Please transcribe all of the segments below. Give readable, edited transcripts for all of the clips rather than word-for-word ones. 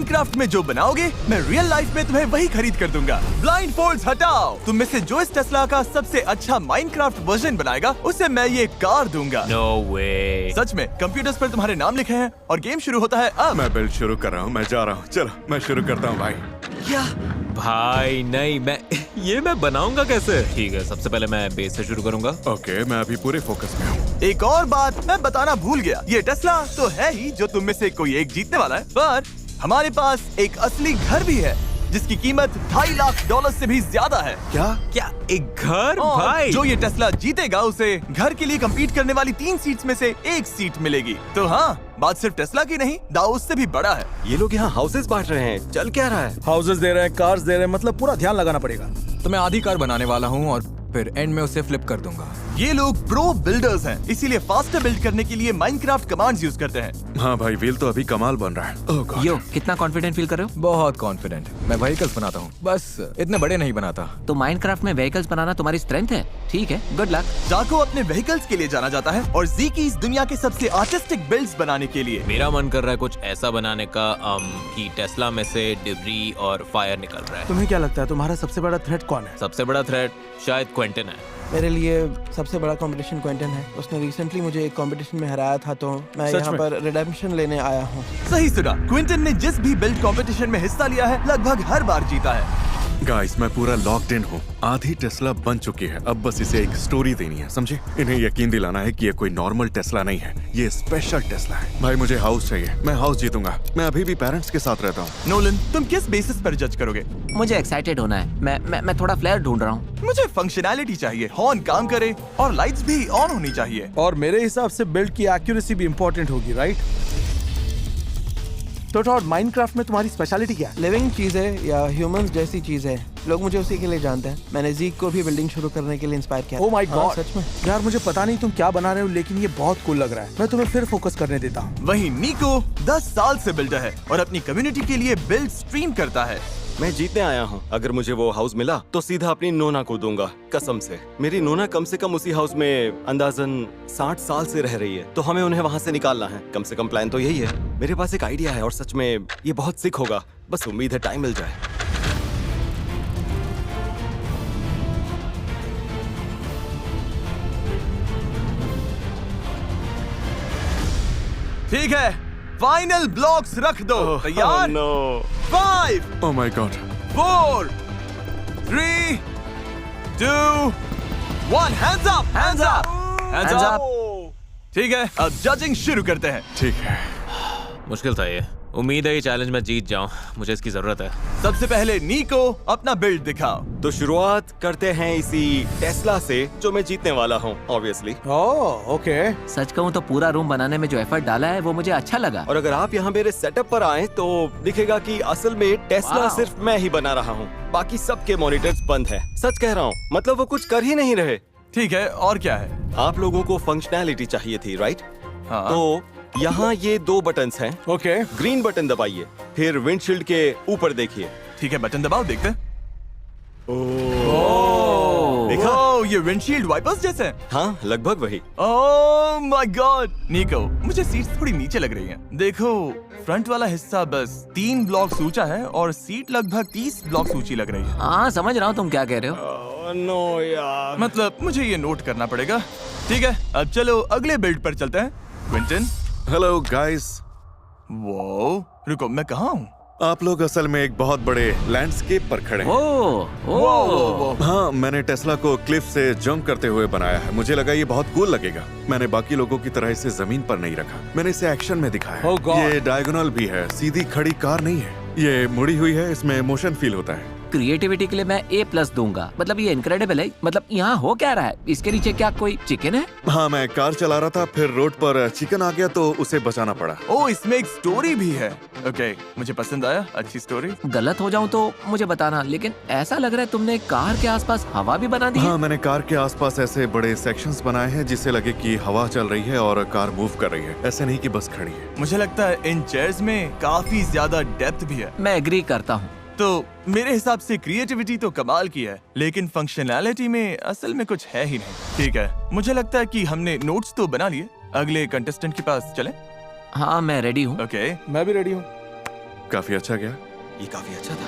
Minecraft में जो बनाओगे मैं रियल लाइफ में तुम्हें वही खरीद कर दूंगा। ब्लाइंड फोल्ड्स हटाओ। तुम में से जो इस टेस्ला का सबसे अच्छा माइनक्राफ्ट वर्जन बनाएगा उसे मैं ये कार दूंगा। नो वे। सच में कंप्यूटर्स पर तुम्हारे नाम लिखे हैं और गेम शुरू होता है अब। मैं बिल्ड शुरू कर रहा हूँ, मैं जा रहा हूँ। चलो मैं शुरू करता हूँ भाई। क्या भाई नहीं, मैं बनाऊंगा कैसे? ठीक है, सबसे पहले मैं बेस से शुरू करूंगा। ओके, मैं अभी पूरे फोकस में हूँ। एक और बात मैं बताना भूल गया, ये टेस्ला तो है ही जो तुम में से कोई एक जीतने वाला है, पर हमारे पास एक असली घर भी है जिसकी कीमत $2.5 लाख से भी ज्यादा है। क्या एक घर? और भाई जो ये टेस्ला जीतेगा उसे घर के लिए कम्पीट करने वाली 3 सीट्स में से एक सीट मिलेगी। तो हाँ, बात सिर्फ टेस्ला की नहीं, दाऊ उससे भी बड़ा है। ये लोग यहाँ हाउसेस बांट रहे हैं, चल क्या रहा है? हाउसेस दे रहे हैं, कार्स दे रहे हैं, मतलब पूरा ध्यान लगाना पड़ेगा। तो मैं आधी कार बनाने वाला हूँ और फिर एंड में उसे फ्लिप कर दूंगा। ये लोग प्रो बिल्डर्स हैं, इसीलिए फास्टर बिल्ड करने के लिए माइनक्राफ्ट कमांड्स यूज करते हैं। हाँ भाई, व्हील तो अभी कमाल बन रहा है। ओह गॉड। यो, कितना कॉन्फिडेंट फील कर रहे हो? बहुत कॉन्फिडेंट। मैं व्हीकल्स बनाता हूँ, बस इतने बड़े नहीं बनाता। तो माइनक्राफ्ट में व्हीकल्स बनाना तुम्हारी स्ट्रेंथ है? ठीक है, गुड लक। जाको अपने व्हीकल्स के लिए जाना जाता है और ज़ीकी इस दुनिया के सबसे आर्टिस्टिक बिल्ड्स बनाने के लिए। मेरा मन कर रहा है कुछ ऐसा बनाने का कि टेस्ला में से डिब्री और फायर निकल रहा है। तुम्हें क्या लगता है तुम्हारा सबसे बड़ा थ्रेट कौन है? सबसे बड़ा थ्रेट शायद क्विंटन है। मेरे लिए सबसे बड़ा कंपटीशन क्विंटन है। उसने रिसेंटली मुझे एक कंपटीशन में हराया था, तो मैं सच यहाँ में? पर रिडेम्पशन लेने आया हूँ। सही सुना, क्विंटन ने जिस भी बिल्ड कंपटीशन में हिस्सा लिया है लगभग हर बार जीता है। गाइस, मैं पूरा लॉक्ड इन हूँ। आधी टेस्ला बन चुकी है, अब बस इसे एक स्टोरी देनी है, समझे? इन्हें यकीन दिलाना है कि ये कोई नॉर्मल टेस्ला नहीं है, ये स्पेशल टेस्ला है। भाई मुझे हाउस चाहिए, मैं हाउस जीतूंगा। मैं अभी भी पेरेंट्स के साथ रहता हूँ। नोलन, तुम किस बेसिस पर जज करोगे? मुझे एक्साइटेड होना है। मैं थोड़ा फ्लेयर ढूंढ रहा हूँ। मुझे फंक्शनैलिटी चाहिए, हॉर्न काम करे और लाइट्स भी ऑन होनी चाहिए। और मेरे हिसाब से बिल्ड की एक्यूरेसी भी इम्पोर्टेंट होगी, राइट? तो टॉड, माइनक्राफ्ट में तुम्हारी स्पेशलिटी क्या है? लिविंग चीजें या ह्यूमंस जैसी चीजें, लोग मुझे उसी के लिए जानते हैं। मैंने ज़ीक को भी बिल्डिंग शुरू करने के लिए इंस्पायर किया। ओह माय हाँ, गॉड, सच में। यार मुझे पता नहीं तुम क्या बना रहे हो, लेकिन ये बहुत कूल लग रहा है। मैं तुम्हें फिर फोकस करने देता हूँ। वहीं निको 10 साल से बिल्डर है और अपनी कम्युनिटी के लिए बिल्ड स्ट्रीम करता है। मैं जीतने आया हूँ। अगर मुझे वो हाउस मिला तो सीधा अपनी नोना को दूंगा, कसम से। मेरी नोना कम से कम उसी हाउस में अंदाजन 60 साल से रह रही है, तो हमें उन्हें वहाँ से निकालना है। कम से कम प्लान तो यही है। मेरे पास एक आइडिया है और सच में ये बहुत सिक होगा, बस उम्मीद है टाइम मिल जाए। ठीक है, फाइनल ब्लॉक्स रख दो। तैयार? No. 5, oh my god. 4, 3, 2, 1, hands up, hands up, hands Hands up. ठीक है, अब जजिंग शुरू करते हैं। ठीक है। मुश्किल था ये। उम्मीद है ये चैलेंज मैं जीत जाऊं, मुझे इसकी जरूरत है। सबसे पहले निको अपना बिल्ड दिखाओ। तो शुरुआत करते हैं इसी टेस्ला से जो मैं जीतने वाला हूँ, ऑब्वियसली। Oh okay. सच कहूँ तो पूरा रूम बनाने में जो एफर्ट डाला है वो मुझे अच्छा लगा। और अगर आप यहाँ मेरे सेटअप पर आए तो दिखेगा कि असल में टेस्ला वाह। सिर्फ मैं ही बना रहा हूँ, बाकी सबके मॉनिटर्स बंद है। सच कह रहा हूँ, मतलब वो कुछ कर ही नहीं रहे। ठीक है, और क्या है? आप लोगों को फंक्शनैलिटी चाहिए थी, राइट? हाँ। तो यहाँ ये 2 बटन्स हैं। ओके। ग्रीन बटन दबाइए, फिर विंडशील्ड के ऊपर देखिए। ठीक है, बटन दबाओ, देखते हैं। देखा? ओह, ये विंडशील्ड वाइपर्स जैसे हैं। हाँ, लगभग वही। ओह माय गॉड, निको, मुझे सीट्स थोड़ी नीचे लग रही हैं। देखो, फ्रंट वाला हिस्सा बस 3 ब्लॉक्स ऊंचा है और सीट लगभग 30 ब्लॉक्स ऊंची लग रही है। हाँ, समझ रहा हूँ तुम क्या कह रहे हो। नो यार। मतलब मुझे ये नोट करना पड़ेगा। ठीक है, अब चलो अगले बिल्ड पर चलते हैं। क्विंटन। Hello guys. वो रुको, मैं कहाँ हूँ? आप लोग असल में एक बहुत बड़े लैंडस्केप पर खड़े हैं। ओ, हाँ, मैंने टेस्ला को क्लिफ से जंप करते हुए बनाया है। मुझे लगा ये बहुत कूल लगेगा। मैंने बाकी लोगों की तरह इसे जमीन पर नहीं रखा, मैंने इसे एक्शन में दिखाया। Oh God. ये डायगोनल भी है, सीधी खड़ी कार नहीं है। ये मुड़ी हुई है, इसमें मोशन फील होता है। क्रिएटिविटी के लिए मैं A+ दूंगा। मतलब ये इनक्रेडिबल है। मतलब यहाँ हो क्या रहा है? इसके नीचे क्या कोई चिकन है? हाँ, मैं कार चला रहा था, फिर रोड पर चिकन आ गया तो उसे बचाना पड़ा। ओह, इसमें एक स्टोरी भी है। ओके, मुझे पसंद आया, अच्छी स्टोरी। गलत हो जाऊं तो मुझे बताना, लेकिन ऐसा लग रहा है तुमने कार के आसपास हवा भी बना दी है। हाँ, मैंने कार के आसपास ऐसे बड़े सेक्शंस बनाए हैं जिससे लगे कि हवा चल रही है और कार मूव कर रही है, ऐसे नहीं कि बस खड़ी है। मुझे लगता है इन चेयर्स में काफी ज्यादा डेप्थ भी है। मैं एग्री करता हूँ। तो मेरे हिसाब से क्रिएटिविटी तो कमाल की है, लेकिन फंक्शनैलिटी में असल में कुछ है ही नहीं। ठीक है, मुझे लगता है कि हमने नोट्स तो बना लिए। अगले कंटेस्टेंट के पास चलें? हाँ, मैं रेडी हूँ। ओके, मैं भी रेडी हूँ। काफी अच्छा गया। ये काफी अच्छा था।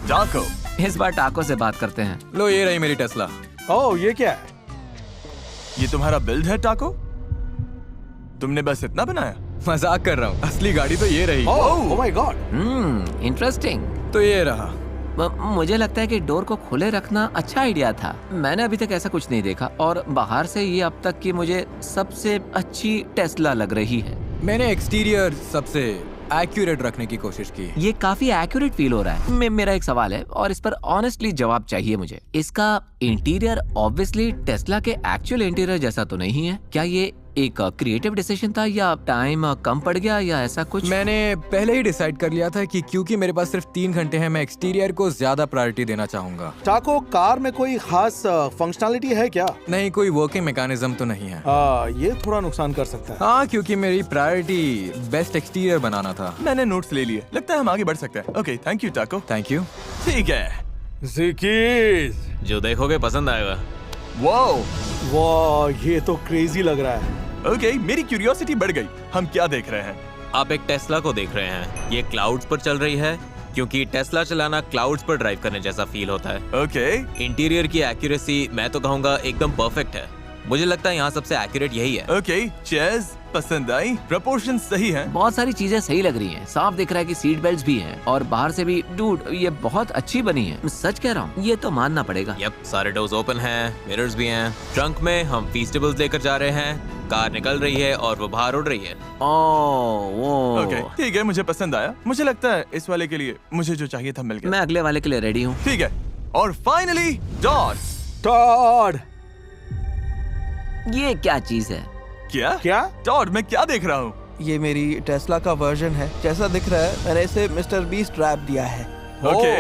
टाको, इस बार टाको से बात करते हैं। लो ये रही मेरी टेस्ला। ओह ये क्या है? ये तुम्हारा बिल्ड है टाको? तुमने बस इतना बनाया? मजाक कर रहा हूँ, असली गाड़ी तो ये रही। ओह माय गॉड। इंटरेस्टिंग। तो ये रहा। मुझे लगता है कि डोर को खुले रखना अच्छा आइडिया था। मैंने अभी तक ऐसा कुछ नहीं देखा और बाहर से ये अब तक की मुझे सबसे अच्छी टेस्ला लग रही है। मैंने एक्सटीरियर सबसे एक्यूरेट रखने की कोशिश की। ये काफी एक्यूरेट फील हो रहा है। मेरा एक सवाल है और इस पर ऑनेस्टली जवाब चाहिए मुझे। इसका इंटीरियर ऑब्वियसली टेस्ला के एक्चुअल इंटीरियर जैसा तो नहीं है। क्या ये एक क्रिएटिव डिसीजन था या टाइम कम पड़ गया या ऐसा कुछ? मैंने पहले ही डिसाइड कर लिया था कि क्योंकि मेरे पास सिर्फ 3 घंटे हैं, मैं एक्सटीरियर को ज्यादा प्रायोरिटी देना चाहूंगा। टाको, कार में कोई खास फंक्शनैलिटी है क्या? नहीं, कोई वर्किंग मैकेनिज्म तो नहीं है। ये थोड़ा नुकसान कर सकता है। हाँ, क्योंकि मेरी प्रायोरिटी बेस्ट एक्सटीरियर बनाना था। मैंने नोट्स ले लिए, लगता है हम आगे बढ़ सकते हैं। ओके, थैंक यू टाको। Thank you. ठीक है। ज़िकीज़, जो देखोगे पसंद आएगा। वाह ये तो क्रेजी लग रहा है। ओके, मेरी क्यूरियोसिटी बढ़ गई। हम क्या देख रहे हैं? आप एक टेस्ला को देख रहे हैं। ये क्लाउड्स पर चल रही है क्योंकि टेस्ला चलाना क्लाउड्स पर ड्राइव करने जैसा फील होता है। ओके, इंटीरियर की एक्यूरेसी मैं तो कहूँगा एकदम परफेक्ट है। मुझे लगता है यहाँ सबसे एक्यूरेट यही है। ओके, चेयर्स पसंद आई, प्रपोर्शन सही है। बहुत सारी चीजें सही लग रही हैं। साफ दिख रहा है कि सीट बेल्ट भी हैं और बाहर से भी। डूड, ये बहुत अच्छी बनी है। मैं सच कह रहा हूँ, ये तो मानना पड़ेगा। यप, सारे डोर्स ओपन हैं, मिरर्स भी हैं। ट्रंक में हम फीस्टेबल्स लेकर जा रहे हैं। कार निकल रही है और वो बाहर उड़ रही है। ओह, ओके, ठीक है, मुझे पसंद आया। मुझे लगता है इस वाले के लिए मुझे जो चाहिए था मिल गया। मैं अगले वाले के लिए रेडी हूँ। ठीक है, और फाइनली डॉट। टॉड, ये क्या चीज है? क्या? टॉड, मैं क्या देख रहा हूँ? ये मेरी टेस्ला का वर्जन है। जैसा दिख रहा है मैंने इसे मिस्टर बीस्ट रैप दिया है।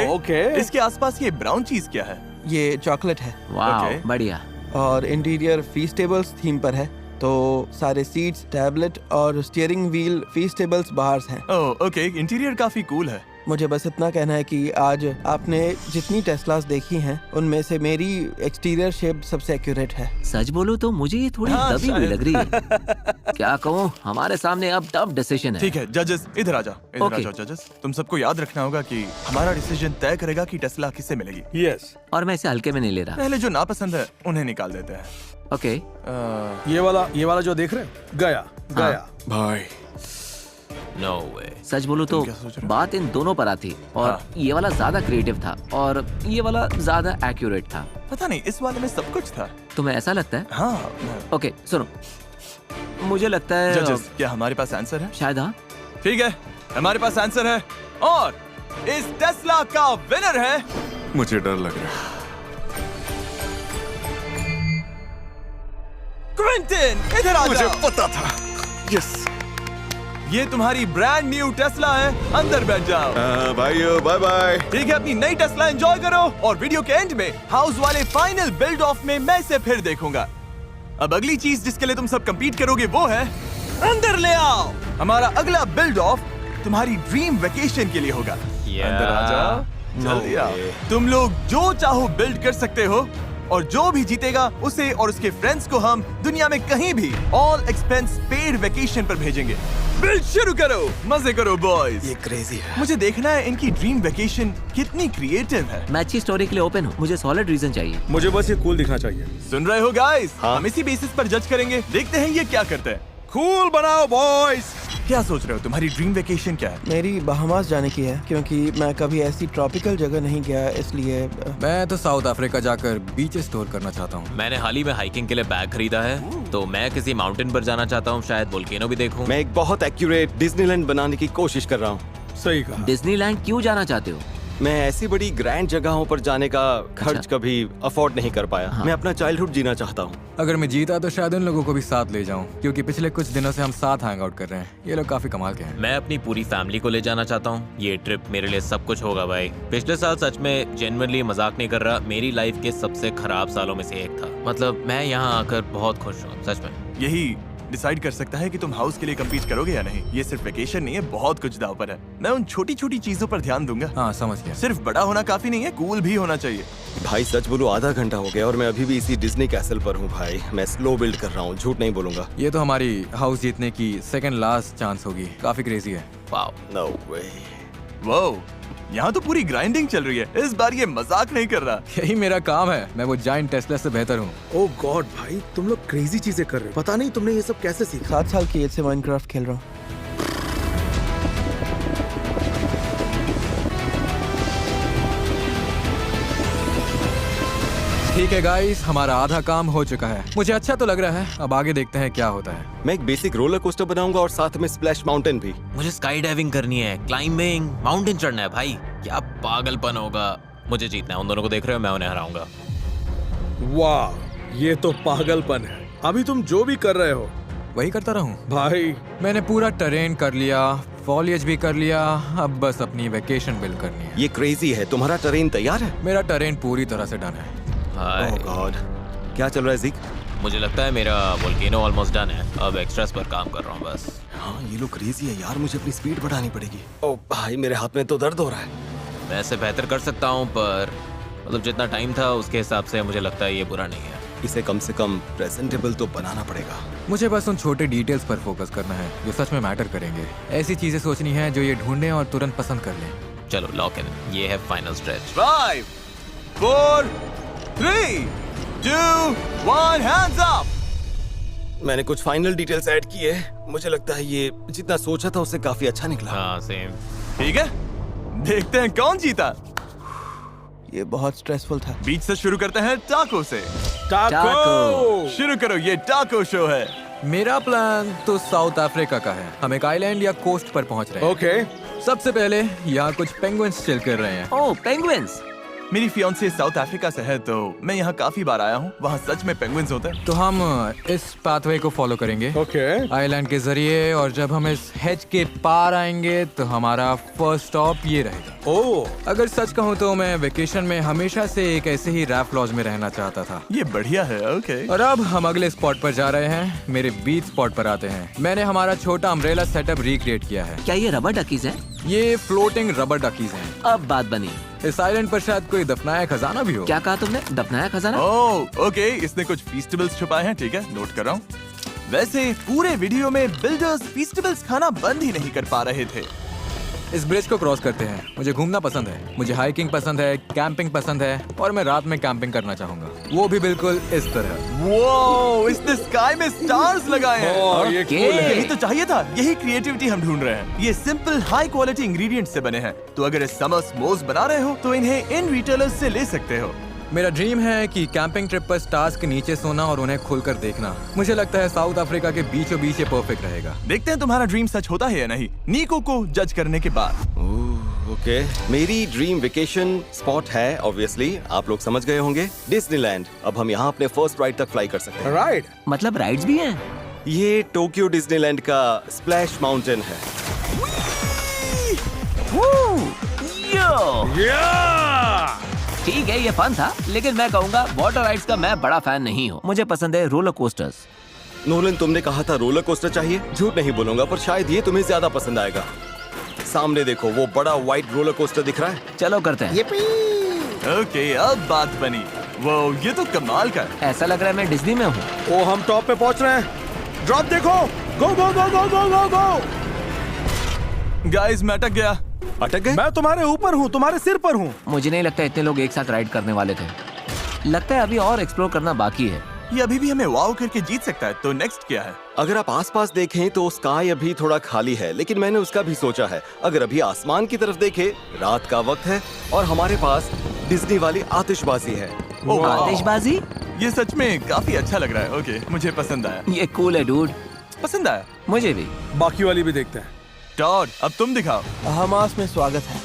ओके, इसके आसपास ये ब्राउन चीज क्या है? ये चॉकलेट है वाह, Okay. बढ़िया। और इंटीरियर फीस्टेबल्स थीम पर है। तो सारे सीट्स, टैबलेट और स्टीयरिंग व्हील फीस्टेबल्स बाहर हैं। ओह, ओके, इंटीरियर काफी कूल है। मुझे बस इतना कहना है कि आज आपने जितनी टेस्लास देखी हैं उनमें से मेरी एक्सटीरियर शेप सबसे एक्यूरेट है। सच बोलूं तो मुझे ये थोड़ी हाँ, दबी हुई शायद। लग रही है। क्या कहूँ, हमारे सामने अब टफ डिसीजन है। ठीक है, जजेस इधर आ जाओ। इधर आ Okay. जाओ जजेस। तुम सबको याद रखना होगा कि हमारा डिसीजन तय करेगा कि टेस्ला किसे मिलेगी। यस, और मैं इसे हल्के में नहीं ले रहा। पहले जो नापसंद है उन्हें निकाल देते हैं। ओके, ये वाला जो देख रहे हैं, गया। भाई नो वे। सच बोलूं तो क्या सोच रहे हो? बात इन दोनों पर आती और हाँ। ये वाला ज्यादा क्रिएटिव था और ये वाला ज्यादा एक्यूरेट था। पता नहीं, इस वाले में सब कुछ था। तुम्हें ऐसा लगता है? हाँ, ओके, सुनो, मुझे लगता है जजेस, क्या हमारे पास आंसर है? शायद। हाँ, ठीक है, हमारे पास आंसर है और इस टेस्ला का विनर है मुझे डर लग रहा है। क्विंटन। इधर आ मुझे जाओ। पता था। यस। ये तुम्हारी ब्रांड न्यू टेस्ला है, अंदर बैठ जाओ। भाइयों, बाय बाय। ठीक है, अपनी नई टेस्ला एंजॉय करो और वीडियो के एंड में हाउस वाले फाइनल बिल्ड ऑफ में मैं इसे फिर देखूंगा। अब अगली चीज जिसके लिए तुम सब compete करोगे वो है अंदर ले आओ। हमारा अगला बिल्ड ऑफ तुम्हारी ड्रीम वेकेशन के लिए होगा। अंदर आ जाओ, जल्दी आओ। तुम लोग जो चाहो बिल्ड कर सकते हो और जो भी जीतेगा उसे और उसके फ्रेंड्स को हम दुनिया में कहीं भी ऑल एक्सपेंस पेड वेकेशन पर भेजेंगे। बिल्ड शुरू करो, मजे करो बॉयज। ये क्रेजी है। मुझे देखना है इनकी ड्रीम वेकेशन कितनी क्रिएटिव है। मैं अच्छी स्टोरी के लिए ओपन हूँ। मुझे सॉलिड रीजन चाहिए। मुझे बस ये कूल दिखना चाहिए। सुन रहे हो गाइस? हाँ। हम इसी बेसिस पर जज करेंगे, देखते हैं ये क्या करते हैं। कूल बनाओ बॉयज। क्या सोच रहे हो, तुम्हारी ड्रीम वेकेशन क्या है? मेरी बहामास जाने की है क्योंकि मैं कभी ऐसी ट्रॉपिकल जगह नहीं गया, इसलिए मैं तो साउथ अफ्रीका जाकर बीचेस टूर करना चाहता हूँ। मैंने हाल ही में हाइकिंग के लिए बैग खरीदा है, तो मैं किसी माउंटेन पर जाना चाहता हूँ। शायद वोल्केनो भी देखूं। मैं एक बहुत एक्यूरेट डिज्नीलैंड बनाने की कोशिश कर रहा हूँ। सही कहा। डिज्नीलैंड क्यों जाना चाहते हो? मैं ऐसी बड़ी ग्रैंड जगहों पर जाने का खर्च अच्छा। कभी अफोर्ड नहीं कर पाया। हाँ। मैं अपना चाइल्डहुड जीना चाहता हूँ। अगर मैं जीता तो शायद उन लोगों को भी साथ ले जाऊं, क्योंकि पिछले कुछ दिनों से हम साथ हैंग आउट कर रहे हैं। ये लोग काफी कमाल के हैं। मैं अपनी पूरी फैमिली को ले जाना चाहता हूँ। ये ट्रिप मेरे लिए सब कुछ होगा भाई। पिछले साल सच में जेन्युइनली मजाक नहीं कर रहा, मेरी लाइफ के सबसे खराब सालों में से एक था। मतलब मैं यहाँ आकर बहुत खुश हूँ सच में। यही डिसाइड कर सकता है कि तुम हाउस के लिए compete करोगे या नहीं। ये सिर्फ वेकेशन नहीं है, बहुत कुछ दाव पर है। मैं उन छोटी छोटी चीजों पर ध्यान दूंगा। हाँ, समझ गया। सिर्फ बड़ा होना काफी नहीं है, कूल भी होना चाहिए। भाई सच बोलूं, आधा घंटा हो गया और मैं अभी भी इसी डिज्नी कैसल पर हूँ भाई। मैं स्लो बिल्ड कर रहा हूँ, झूठ नहीं बोलूंगा। ये तो हमारी हाउस जीतने की सेकंड लास्ट चांस होगी। काफी क्रेजी है। वाओ। नो वे। वो यहाँ तो पूरी ग्राइंडिंग चल रही है। इस बार ये मजाक नहीं कर रहा। यही मेरा काम है, मैं वो जायंट टेस्ला से बेहतर हूँ। ओ गॉड भाई, तुम लोग क्रेजी चीजें कर रहे हो। पता नहीं तुमने ये सब कैसे सीखा। 7 साल की एज से माइनक्राफ्ट खेल रहा हूँ। ठीक है गाइस, हमारा आधा काम हो चुका है। मुझे अच्छा तो लग रहा है, अब आगे देखते हैं क्या होता है। मैं एक बेसिक रोलर कोस्टर बनाऊंगा और साथ में स्प्लैश माउंटेन भी। मुझे स्काई डाइविंग करनी है, क्लाइंबिंग, माउंटेन चढ़ना है भाई। क्या पागलपन होगा। मुझे जीतना है। उन दोनों को देख रहे हो, मैं उन्हें हराऊंगा। वाह, ये तो पागलपन है। अभी तुम जो भी कर रहे हो वही करता रहूं। भाई, मैंने पूरा टेरेन कर लिया, फॉलिएज भी कर लिया, अब बस अपनी वेकेशन बिल्ड करनी है। ये क्रेजी है। तुम्हारा ट्रेन तैयार है? मेरा टेरेन पूरी तरह से डन है। हाय। ओह गॉड, क्या चल रहा है ज़ीक? मुझे लगता है मेरा वोल्केनो ऑलमोस्ट डन है। अब एक्स्ट्रास पर काम कर रहा हूँ बस। हाँ, ये लोग क्रेजी है यार। मुझे अपनी स्पीड बढ़ानी पड़ेगी। ओह भाई, मेरे हाथ में तो दर्द हो रहा है। मैं इसे बेहतर कर सकता हूँ, पर मतलब जितना टाइम था उसके हिसाब से मुझे लगता है ये बुरा नहीं है। इसे कम से कम प्रेजेंटेबल तो बनाना पड़ेगा। मुझे बस उन छोटे डिटेल्स पर फोकस करना है जो सच में मैटर करेंगे। ऐसी चीजें सोचनी है जो ये ढूंढें और तुरंत पसंद कर लें। चलो लॉक इन। ये है फाइनल स्ट्रेच। 5, 4, 3, 2, 1, hands up! मैंने कुछ फाइनल डिटेल्स ऐड किए। मुझे लगता है ये जितना सोचा था उससे काफी अच्छा निकला। हाँ सेम। ठीक है, देखते हैं कौन जीता। ये बहुत स्ट्रेसफुल था। बीच से शुरू करते हैं टाको से। टाको। शुरू करो, ये टाको शो है। मेरा प्लान तो साउथ अफ्रीका का है। हम एक आइलैंड या कोस्ट पर पहुंच रहे हैं। ओके। सबसे पहले यहाँ कुछ पेंगुइन्स चिल कर रहे हैं। ओह, पेंगुइन्स। मेरी फियांसे साउथ अफ्रीका से है, तो मैं यहाँ काफी बार आया हूँ। वहाँ सच में पेंगुइन्स होते हैं। तो हम इस पाथवे को फॉलो करेंगे ओके। आइलैंड के जरिए, और जब हम इस हेज के पार आएंगे तो हमारा फर्स्ट स्टॉप ये रहेगा। ओह, अगर सच कहूँ तो मैं वेकेशन में हमेशा से एक ऐसे ही रैफ्ट लॉज में रहना चाहता था। ये बढ़िया है। ओके। और अब हम अगले स्पॉट पर जा रहे हैं। मेरे बीच स्पॉट पर आते हैं। मैंने हमारा छोटा अम्ब्रेला सेटअप रिक्रिएट किया है। क्या ये रबर डकीज है? ये फ्लोटिंग रबर डकीज हैं। अब बात बनी। इस आइलैंड पर शायद कोई दफनाया खजाना भी हो। क्या कहा तुमने? दफनाया खजाना? ओह ओके, इसने कुछ फीस्टिवल्स छुपाए हैं। ठीक है, नोट कर रहा हूँ। वैसे पूरे वीडियो में बिल्डर्स फीस्टिवल्स खाना बंद ही नहीं कर पा रहे थे। इस ब्रिज को क्रॉस करते हैं। मुझे घूमना पसंद है, मुझे हाइकिंग पसंद है, कैंपिंग पसंद है, और मैं रात में कैंपिंग करना चाहूंगा, वो भी बिल्कुल इस तरह। वो इसने स्काई में स्टार्स लगाए हैं। ओह, ये ओके। cool है। यही तो चाहिए था। यही क्रिएटिविटी हम ढूंढ रहे हैं। ये सिंपल हाई क्वालिटी इंग्रेडिएंट्स से बने हैं, तो अगर इस समर स्मोस बना रहे हो तो इन्हें इन रिटेलर्स से ले सकते हो। मेरा ड्रीम है कि कैंपिंग ट्रिप पर स्टार्स के नीचे सोना और उन्हें खुलकर देखना। मुझे लगता है साउथ अफ्रीका के बीचों बीच ये परफेक्ट रहेगा। देखते हैं तुम्हारा ड्रीम सच होता है या नहीं, नीको को जज करने के बाद। ओके, मेरी ड्रीम वेकेशन स्पॉट है ऑब्वियसली, आप लोग समझ गए होंगे, डिज्नीलैंड। अब हम यहाँ अपने फर्स्ट राइड तक फ्लाई कर सकते हैं। राइट। मतलब राइड्स भी हैं? ये टोक्यो डिज्नीलैंड का स्प्लैश माउंटेन है। ठीक है, ये फन था, लेकिन मैं कहूँगा वाटर राइड्स का मैं बड़ा फैन नहीं हूँ। मुझे पसंद है रोलर कोस्टर्स। नोलन, तुमने कहा था रोलर कोस्टर चाहिए। झूठ नहीं बोलूंगा, पर शायद ये तुम्हें ज्यादा पसंद आएगा। सामने देखो, वो बड़ा व्हाइट रोलर कोस्टर दिख रहा है। चलो करते हैं। ओके, अब बात बनी। वो ये तो कमाल का है। ऐसा लग रहा है मैं डिज्नी में हूँ। ओ, हम टॉप पे पहुंच रहे हैं। ड्रॉप देखो। गो गो गो गो गो गो गो। गाइस, मैं अटक गया। अटक गए? मैं तुम्हारे ऊपर हूँ, तुम्हारे सिर पर हूँ। मुझे नहीं लगता इतने लोग एक साथ राइड करने वाले थे। लगता है अभी और एक्सप्लोर करना बाकी है। ये अभी भी हमें वाव करके जीत सकता है। तो नेक्स्ट क्या है? अगर आप आसपास देखें तो स्काई अभी थोड़ा खाली है, लेकिन मैंने उसका भी सोचा है। अगर अभी आसमान की तरफ देखें, रात का वक्त है और हमारे पास डिज्नी वाली आतिशबाजी है। ओह, वाव। आतिशबाजी? ये सच में काफी अच्छा लग रहा है। ओके, मुझे पसंद आया। ये कूल है डूड। पसंद आया। मुझे भी। बाकी वाली भी देखते हैं। टॉड, अब तुम दिखाओ। हमास में स्वागत है।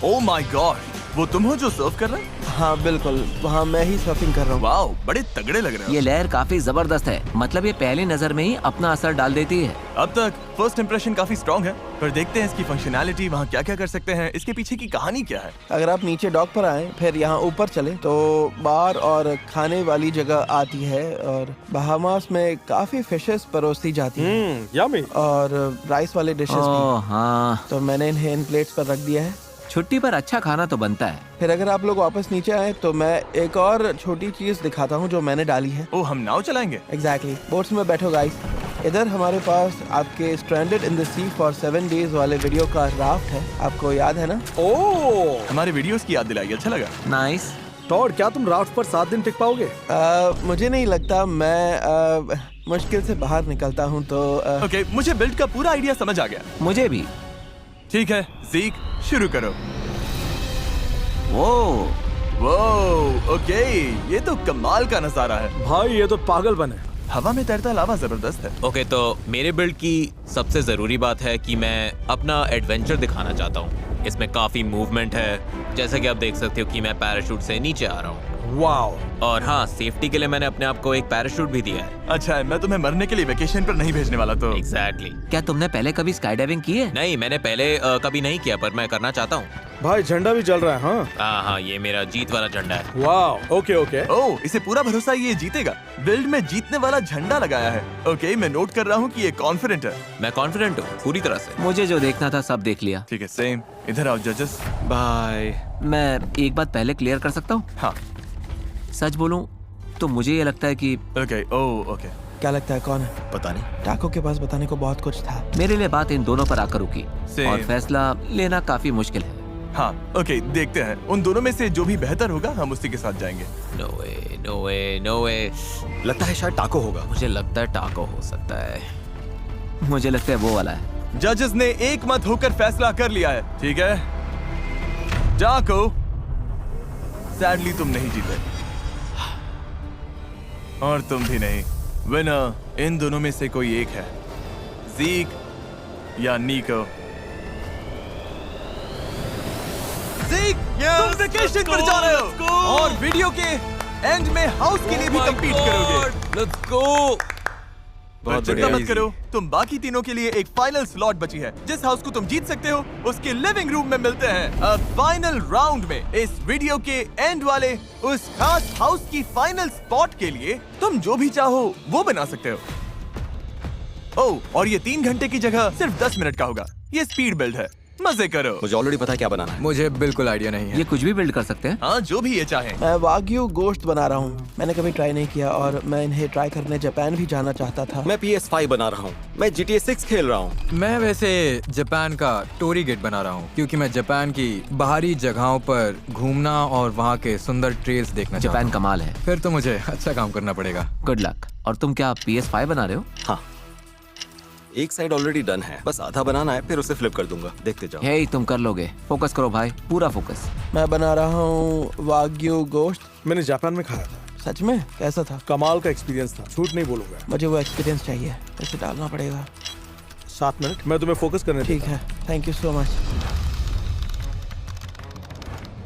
ओह माय गॉड, वो तुम हो जो सर्व कर रहे हो? हाँ बिल्कुल, वहाँ मैं ही सर्फिंग कर रहा हूँ। वाओ, बड़े तगड़े लग रहे हो। ये लहर काफी जबरदस्त है। मतलब ये पहली नजर में ही अपना असर डाल देती है। अब तक फर्स्ट इंप्रेशन काफी स्ट्रॉन्ग है, पर देखते हैं इसकी फंक्शनैलिटी, वहाँ क्या क्या कर सकते हैं, इसके पीछे की कहानी क्या है। अगर आप नीचे डॉक पर आए, फिर यहाँ ऊपर चले तो बार और खाने वाली जगह आती है, और बहामास में काफी फिशेस परोसी जाती हैं यम्मी। और राइस वाले डिशेस भी। ओह हाँ, तो मैंने इन्हें इन प्लेट्स पर रख दिया है। छुट्टी पर अच्छा खाना तो बनता है। फिर अगर आप लोग वापस नीचे आए तो मैं एक और छोटी चीज दिखाता हूँ जो मैंने डाली है। ओह, हम नाव चलाएंगे। एग्जैक्टली। बोट्स में बैठो गाइस। इधर हमारे पास आपके stranded in the sea for 7 days वाले वीडियो का राफ्ट है, आपको याद है ना? ओह हमारे वीडियोस की याद दिलाई, अच्छा लगा। नाइस। टॉड, क्या तुम राफ्ट पर 7 दिन टिक पाओगे? मुझे नहीं लगता, मैं मुश्किल से बाहर निकलता हूँ तो ओके, मुझे बिल्ड का पूरा आइडिया समझ आ गया। मुझे भी। ठीक है ज़ीक, शुरू करो। वो ओके, ये तो कमाल का नजारा है। भाई ये तो पागलपन है। हवा में तैरता लावा जबरदस्त है। ओके, तो मेरे बिल्ड की सबसे जरूरी बात है कि मैं अपना एडवेंचर दिखाना चाहता हूँ। इसमें काफी मूवमेंट है, जैसा कि आप देख सकते हो कि मैं पैराशूट से नीचे आ रहा हूँ। वाओ। और हाँ, सेफ्टी के लिए मैंने अपने आप को एक पैराशूट भी दिया है। अच्छा है, मैं तुम्हें मरने के लिए वेकेशन पर नहीं भेजने वाला तो। एग्जैक्टली। क्या तुमने पहले कभी स्काई डाइविंग की है? नहीं, मैंने पहले कभी नहीं किया, पर मैं करना चाहता हूँ। भाई झंडा भी चल रहा है। हाँ हाँ, ये मेरा जीत वाला झंडा है। वाओ। Okay okay. ओह, इसे पूरा भरोसा है ये जीतेगा। बिल्ड में जीतने वाला झंडा लगाया है। ओके, मैं नोट कर रहा हूँ कि ये कॉन्फिडेंट है। मैं कॉन्फिडेंट हूँ पूरी तरह से। मुझे जो देखना था सब देख लिया। ठीक है, सेम। इधर आओ जजेस। बाय। मैं एक बात पहले क्लियर कर सकता हूँ? हाँ। सच बोलूं तो मुझे ये लगता है कि ओके, ओह ओके। क्या लगता है कौन है? पता नहीं। टाको के पास बताने को बहुत कुछ था। मेरे लिए बात इन दोनों पर आकर रुकी Same. और फैसला लेना काफी मुश्किल है। हाँ, ओके, देखते हैं। उन दोनों में से जो भी बेहतर होगा हम उसी के साथ जाएंगे। नो वे, नो वे, नो वे। लगता है शायद टाको होगा। मुझे लगता है टाको हो सकता है। मुझे लगता है वो वाला है। जजेस ने एक मत होकर फैसला कर लिया है। ठीक है, टाको, सैडली तुम नहीं जीते और तुम भी नहीं। विनर इन दोनों में से कोई एक है, ज़ीक या नीको। ज़ीक, तुम वेकेशन पर जा रहे हो और वीडियो के एंड में हाउस के लिए भी compete करोगे। Let's go. पर चिंता मत करो, तुम बाकी तीनों के लिए एक फाइनल स्लॉट बची है। जिस हाउस को तुम जीत सकते हो उसके लिविंग रूम में मिलते हैं। अब फाइनल राउंड में इस वीडियो के एंड वाले उस खास हाउस की फाइनल स्पॉट के लिए तुम जो भी चाहो वो बना सकते हो। ओह, और ये 3 घंटे की जगह सिर्फ 10 मिनट का होगा। ये स्पीड बिल्ड है, मजे करो। मुझे ऑलरेडी पता है क्या बनाना है। मुझे बिल्कुल आइडिया नहीं है। ये कुछ भी बिल्ड कर सकते हैं। हाँ, जो भी ये चाहे। मैं वाग्यू गोश्त बना रहा हूँ। मैंने कभी ट्राई नहीं किया और मैं इन्हें ट्राई करने जापान भी जाना चाहता था। मैं PS5 बना रहा हूँ। मैं GTA 6 खेल रहा हूँ। मैं वैसे जापान का टोरी गेट बना रहा हूँ क्योंकि मैं जापान की बाहरी जगहों पर घूमना और वहाँ के सुंदर ट्रेल्स देखना चाहता जापान हूँ। कमाल है। फिर तो मुझे अच्छा काम करना पड़ेगा। Good luck. और तुम क्या PS5 बना रहे हो? हाँ, एक साइड ऑलरेडी डन है, बस आधा बनाना है, फिर उसे फ्लिप कर दूंगा। देखते जाओ। हे, तुम कर लोगे। फोकस करो भाई, पूरा फोकस। मैं बना रहा हूँ वाग्यू गोश्त। मैंने जापान में खाया था, सच में कैसा था? कमाल का एक्सपीरियंस था, झूठ नहीं बोलूंगा। मुझे वो एक्सपीरियंस चाहिए, इसे डालना पड़ेगा। 7 मिनट, मैं तुम्हें फोकस करने ठीक देता है, थैंक यू सो मच। हूं।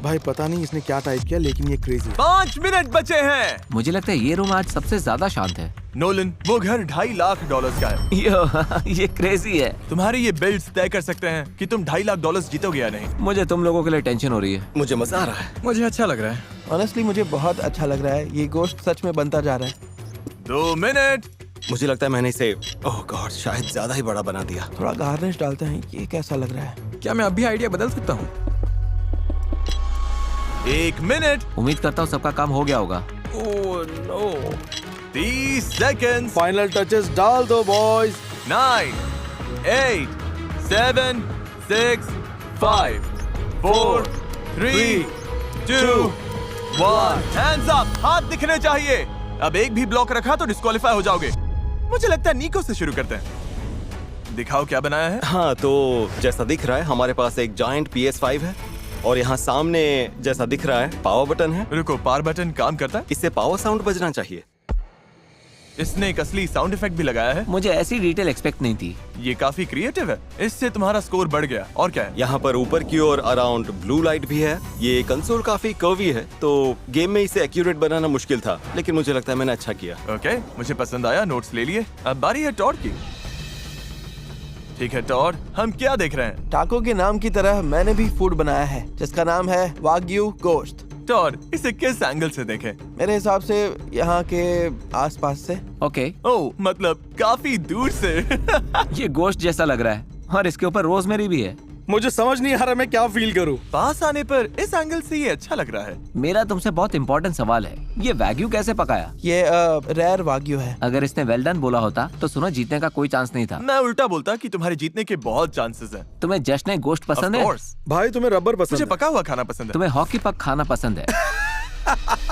भाई पता नहीं इसने क्या टाइप किया, लेकिन ये क्रेजी है। 5 मिनट बचे हैं। मुझे लगता है ये रूम आज सबसे ज्यादा शांत है। नोलन, वो घर $2.5 लाख का है। ये क्रेजी है। तुम्हारे ये बिल्ड्स तय कर सकते हैं कि तुम $2.5 लाख जीतोगे या नहीं। मुझे तुम लोगों के लिए टेंशन हो रही है। मुझे मजा आ रहा है। मुझे अच्छा लग रहा है। ऑनेस्टली मुझे बहुत अच्छा लग रहा है। ये गोश्त सच में बनता जा रहा है। 2 मिनट। मुझे लगता है मैंने इसे ओह गॉड शायद ज्यादा ही बड़ा बना दिया। थोड़ा गार्निश डालते हैं। ये कैसा लग रहा है? क्या मैं अभी आइडिया बदल सकता हूँ? 1 मिनट। उम्मीद करता हूँ सबका काम हो गया होगा। Oh no. 30 seconds. Final touches डाल दो बॉयज। 9, 8, 7, 6, 5, 4, 3, 2, 1। हैंड्स अप, हाथ दिखने चाहिए। अब एक भी ब्लॉक रखा तो डिस्क्वालीफाई हो जाओगे। मुझे लगता है नीको से शुरू करते हैं। दिखाओ क्या बनाया है। हाँ, तो जैसा दिख रहा है हमारे पास एक जायंट PS5 है और यहाँ सामने जैसा दिख रहा है पावर बटन है। रुको, पावर बटन काम करता है? इससे पावर साउंड बजना चाहिए। इसने एक असली साउंड इफेक्ट भी लगाया है। मुझे ऐसी डिटेल एक्सपेक्ट नहीं थी। ये काफी क्रिएटिव है। इससे तुम्हारा स्कोर बढ़ गया। और क्या है? यहाँ पर ऊपर की ओर अराउंड ब्लू लाइट भी है। ये कंसोल काफी कर्वी है तो गेम में इसे एक्यूरेट बनाना मुश्किल था, लेकिन मुझे लगता है मैंने अच्छा किया। ओके, मुझे पसंद आया। नोट्स ले लिए। अब बारी है टॉड की। ठीक है टॉड, हम क्या देख रहे हैं? टाको के नाम की तरह मैंने भी फूड बनाया है जिसका नाम है वाग्यू गोश्त। टॉड, इसे किस एंगल से देखें? मेरे हिसाब से यहाँ के आसपास से। ओके। ओह, मतलब काफी दूर से। ये गोश्त जैसा लग रहा है और इसके ऊपर रोजमेरी भी है। मुझे समझ नहीं आ रहा मैं क्या फील करूं। पास आने पर इस एंगल से ये अच्छा लग रहा है। मेरा तुमसे बहुत इंपॉर्टेंट सवाल है, ये वैग्यू कैसे पकाया? ये रेयर वाग्यू है। अगर इसने वेल डन बोला होता तो सुनो जीतने का कोई चांस नहीं था। मैं उल्टा बोलता कि तुम्हारे जीतने के बहुत चांसेस हैं। तुम्हें जश्न गोश्त Of पसंद है? course। भाई तुम्हें रबर पसंद मुझे है? पका हुआ खाना पसंद तुम्हें हॉकी पक खाना पसंद है?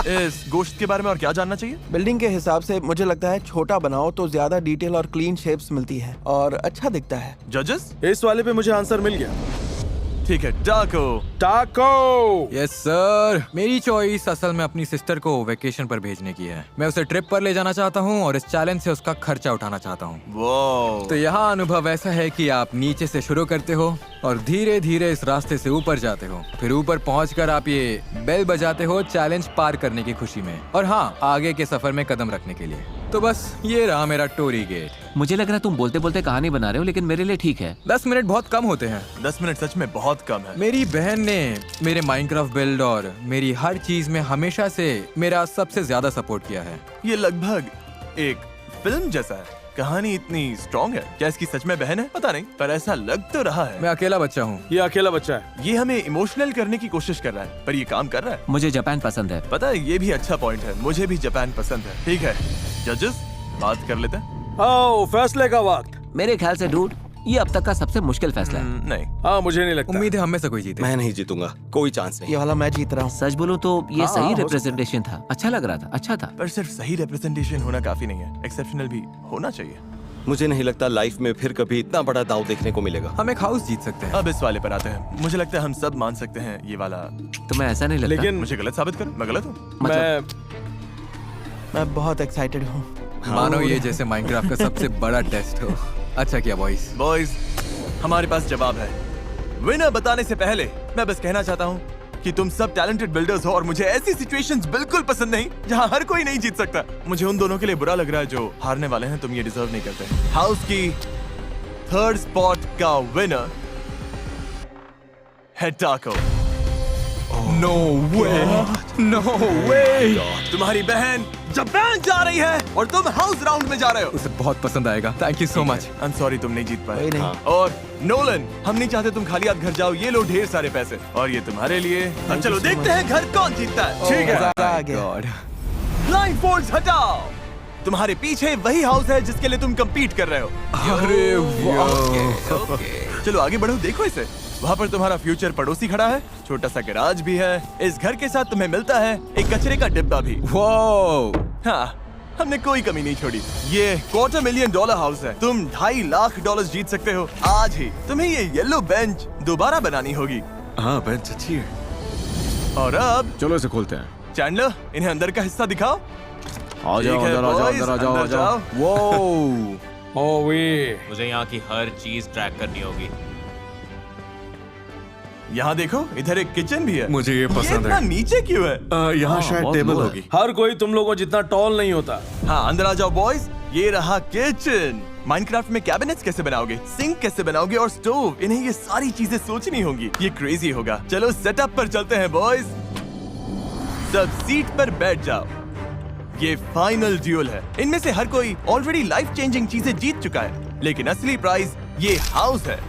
इस गोश्त के बारे में और क्या जानना चाहिए? बिल्डिंग के हिसाब से मुझे लगता है छोटा बनाओ तो ज्यादा डिटेल और क्लीन शेप्स मिलती है और अच्छा दिखता है। जजेस? इस वाले पे मुझे आंसर मिल गया। ठीक है, टाको। टाको। यस सर, मेरी चॉइस असल में अपनी सिस्टर को वेकेशन पर भेजने की है। मैं उसे ट्रिप पर ले जाना चाहता हूँ और इस चैलेंज से उसका खर्चा उठाना चाहता हूँ। वाओ। तो यहाँ अनुभव ऐसा है कि आप नीचे से शुरू करते हो और धीरे धीरे इस रास्ते से ऊपर जाते हो, फिर ऊपर पहुंचकर आप ये बेल बजाते हो चैलेंज पार करने की खुशी में, और हाँ, आगे के सफर में कदम रखने के लिए। तो बस ये रहा मेरा टोरी गेट। मुझे लग रहा है तुम बोलते बोलते कहानी बना रहे हो, लेकिन मेरे लिए ठीक है। 10 मिनट बहुत कम होते हैं। 10 मिनट सच में बहुत कम है। मेरी बहन ने मेरे माइनक्राफ्ट बिल्ड और मेरी हर चीज में हमेशा से मेरा सबसे ज्यादा सपोर्ट किया है। ये लगभग एक फिल्म जैसा है। कहानी इतनी स्ट्रॉन्ग है। क्या इसकी सच में बहन है? पता नहीं, पर ऐसा लग तो रहा है। मैं अकेला बच्चा हूँ। ये अकेला बच्चा है। ये हमें इमोशनल करने की कोशिश कर रहा है, पर ये काम कर रहा है। मुझे जापान पसंद है। पता है, ये भी अच्छा पॉइंट है। मुझे भी जापान पसंद है। ठीक है जजेस, बात कर लेते हैं। आओ फैसले का वक्त। मेरे ख्याल से डूड, ये अब तक का सबसे मुश्किल फैसला है। नहीं, हाँ मुझे नहीं लगता। उम्मीद है हम में से कोई जीते। मैं नहीं जीतूंगा, कोई चांस नहीं। ये वाला मैं जीत रहा हूँ। सच बोलूं तो ये हाँ, सही हो रिप्रेजेंटेशन था, अच्छा लग रहा था, अच्छा था। पर सिर्फ सही रिप्रेजेंटेशन होना काफी नहीं है, एक्सेप्शनल भी होना चाहिए। मुझे नहीं लगता लाइफ में फिर कभी इतना बड़ा दाव देखने को मिलेगा। हम एक हाउस जीत सकते हैं। अब इस वाले पर आते हैं। मुझे लगता है हम सब मान सकते हैं ये वाला। तुम्हें ऐसा नहीं लगता? लेकिन मुझे गलत साबित करो, मैं गलत हूँ। मैं बहुत एक्साइटेड हूँ। मानो ये जैसे माइनक्राफ्ट का सबसे बड़ा टेस्ट हो। अच्छा किया बॉयज। बॉयज, हमारे पास जवाब है। विनर बताने से पहले मैं बस कहना चाहता हूँ कि तुम सब टैलेंटेड बिल्डर्स हो और मुझे ऐसी सिचुएशंस बिल्कुल पसंद नहीं जहाँ हर कोई नहीं जीत सकता। मुझे उन दोनों के लिए बुरा लग रहा है जो हारने वाले हैं। तुम ये डिजर्व नहीं करते। हाउस की 3rd स्पॉट का विनर है टाको। नो वे, नो वे। तुम्हारी बहन जापान जा रही है और तुम हाउस राउंड में जा रहे हो। उसे बहुत पसंद आएगा। Thank you so much. I am sorry, तुम नहीं जीत पाए। कोई नहीं। हाँ। और नोलन, हम नहीं चाहते तुम खाली हाथ घर जाओ। ये लो ढेर सारे पैसे और ये तुम्हारे लिए। अब चलो देखते हैं घर कौन जीतता है। ठीक है। मजा आ गया। गॉड। ब्लाइंडफोल्ड्स हटाओ। तुम्हारे पीछे वही हाउस है जिसके लिए तुम compete कर रहे हो। अरे वाह। चलो आगे बढ़ो, देखो इसे। वहाँ पर तुम्हारा फ्यूचर पड़ोसी खड़ा है, छोटा सा गैराज भी है। इस घर के साथ तुम्हें मिलता है एक कचरे का डिब्बा भी। वाओ। हाँ, हमने कोई कमी नहीं छोड़ी। ये $250,000 हाउस है। तुम $2.5 लाख जीत सकते हो आज ही। तुम्हें ये येलो बेंच दोबारा बनानी होगी। हाँ बेंच अच्छी है। और अब चलो इसे खोलते हैं। चैंडलर, इन्हें अंदर का हिस्सा दिखाओ। आ ठीक जाओ, है, अंदर आ जाओ, boys, अंदर आ जाओ, आ अंदर जाओ। वो ओ वे। मुझे यहाँ की हर चीज ट्रैक करनी होगी। यहाँ देखो, इधर एक किचन भी है। मुझे ये पसंद इतना है। नीचे क्यों है? यहाँ शायद बहुत टेबल लो है। होगी। हर कोई तुम लोगों जितना टॉल नहीं होता। हाँ, अंदर आ जाओ बॉयज। ये रहा किचन। माइनक्राफ्ट में कैबिनेट्स कैसे बनाओगे, सिंक कैसे बनाओगे और स्टोव, इन्हें ये सारी चीजें सोचनी होंगी। ये क्रेजी होगा। चलो सेटअप पर चलते हैं बॉयज। सब सीट पर बैठ जाओ। ये फाइनल ड्यूल है। इनमें से हर कोई ऑलरेडी लाइफ चेंजिंग चीजें जीत चुका है, लेकिन असली प्राइज ये हाउस है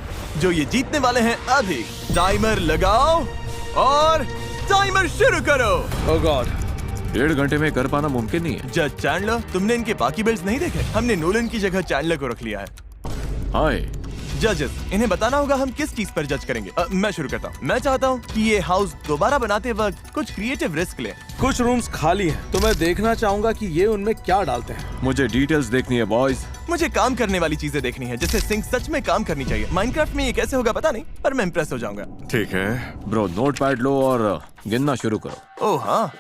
जो ये जीतने वाले हैं अभी। टाइमर लगाओ और टाइमर शुरू करो। ओ गॉड। 1.5 घंटे में कर पाना मुमकिन नहीं है। जज चैंडलर, तुमने इनके बाकी बिल्ड्स नहीं देखे? हमने नोलन की जगह चैंडलर को रख लिया है। हाय। जजेस, इन्हें बताना होगा हम किस चीज पर जज करेंगे। मैं शुरू करता हूँ। मैं चाहता हूँ कि ये हाउस दोबारा बनाते वक्त कुछ क्रिएटिव रिस्क ले। कुछ रूम्स खाली हैं, तो मैं देखना चाहूंगा कि ये उनमें क्या डालते हैं। मुझे डिटेल्स देखनी है बॉयज। मुझे काम करने वाली चीजें देखनी है, जैसे सिंक सच में काम करनी चाहिए। माइनक्राफ्ट में ये कैसे होगा पता नहीं, पर मैं इम्प्रेस हो जाऊंगा। ठीक है ब्रो, नोटपैड लो और गिनना शुरू करो। ओह हाँ,